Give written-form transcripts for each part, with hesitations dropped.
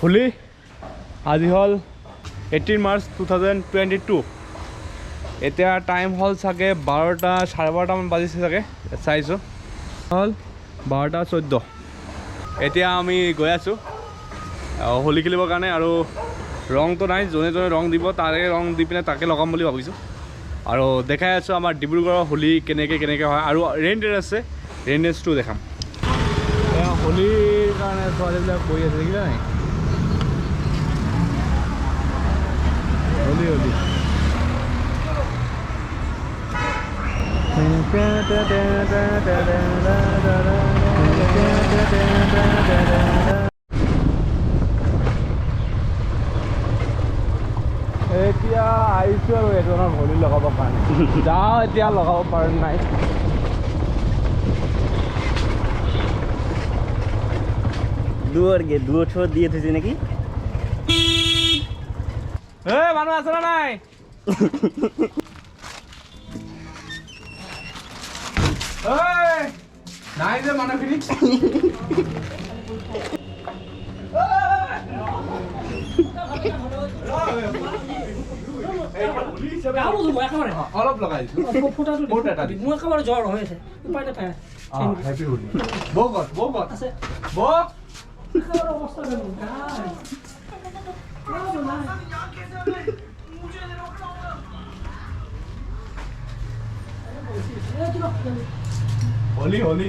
হোলি আজি হল 18 মাৰ্চ 2022 এতিয়া টাইম হল চাগে 12টা 12:30 মান বাজিছে চাগে চাইছো হল 12:14 এতিয়া আমি গৈ আছো হোলি খেলিবৰ কাৰণে আৰু ৰংটো নাই জনে জনে ৰং দিব তাৰে ৰং দি পিনে তাকে লগাম বুলি ভাবিছো আৰু দেখাই আছো আমাৰ ডিব্ৰুগড়ৰ হোলি কেনেকে হয় আৰু ৰেইন ডেন্স আছে ৰেইন ডেন্সটো দেখাম হোলিৰ কাৰণে ছোৱালীবিলাক বহি আছে দেখিলা নাই হোলি হোলি এতিয়া আহিছোঁ আৰু এজনৰ হোলি লগাব কাৰণে যাওঁ এতিয়া লগাব পৰা নাই দুৱৰ ঠোঁট দিয়ে থৈছে নেকি মানুহ আছে না নাই নাই যে মানুহখিনি অলপ লগাইছো মোৰ একেবাৰে জ্বৰ হৈ আছে উপায় নাথাকে অৱস্থা হোলি হোলি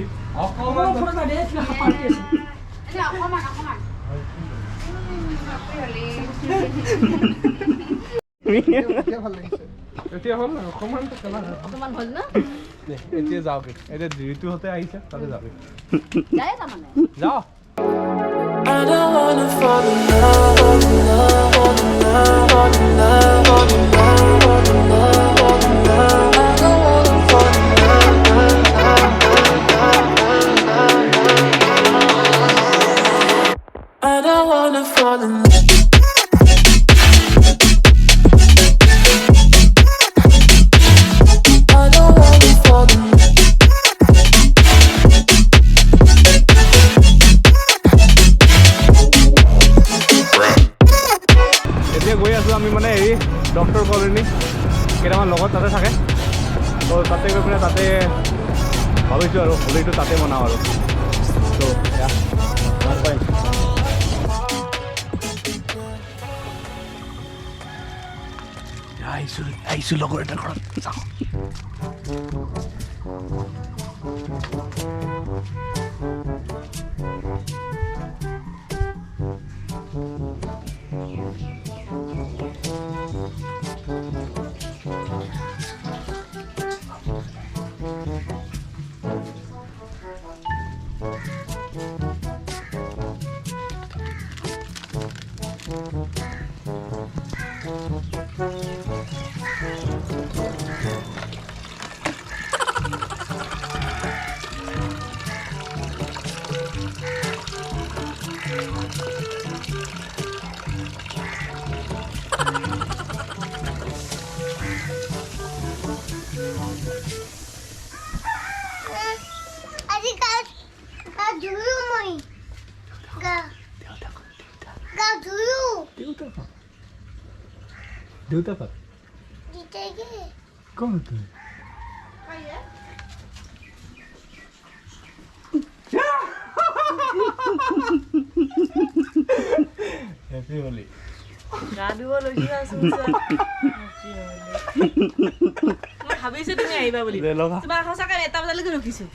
এতিয়া হ'ল অকণমান হ'ল ন এতিয়া যাওঁগে এতিয়া ঋতু হতে আহিছে তাতে যাবি যাওঁ I don't wanna fall in love, fall in love, fall in love, fall in love, fall in love, fall in love, fall in love. I don't wanna fall in love, I don't wanna fall in love. আমি মানে এই doctor colony কেইটামান লগত তাতে থাকে তো তাতে গৈ পিনে তাতে ভাবিছোঁ আৰু হোলিটো তাতে মনাওঁ আৰু তো ভাল পাই আহিছোঁ লগৰ এটা ঘৰত যাওঁ देवता पर कौन तू हैप्पी होली গাদু লজি আছো মই ভাবিছো তুমি আহিবা বুলি তোমাক সঁচাকৈ এটা বজালৈকে ৰখিছো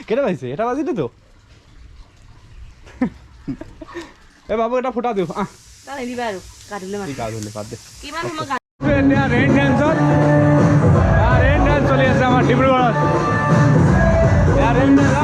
কেটা বাজিছে এটা বাজিলে তো এ বাবু এটা ফুটা দিও তাই দিবা আৰু গাদুলে মাতি গাদুলে বাদ দে কিমান সময় এতিয়া ৰেইন ডেন্স চলি আছে আমাৰ ডিব্ৰুগড়ত rain dense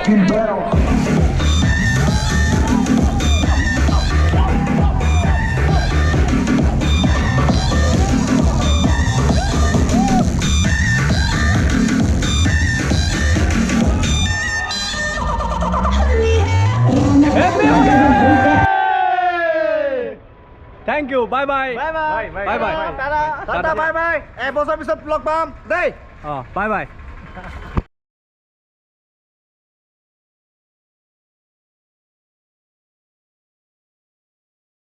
Thank you. Bye bye. Bye bye. Bye bye. Tata bye bye. Bosor pisot vlog pam. Dei. Bye bye.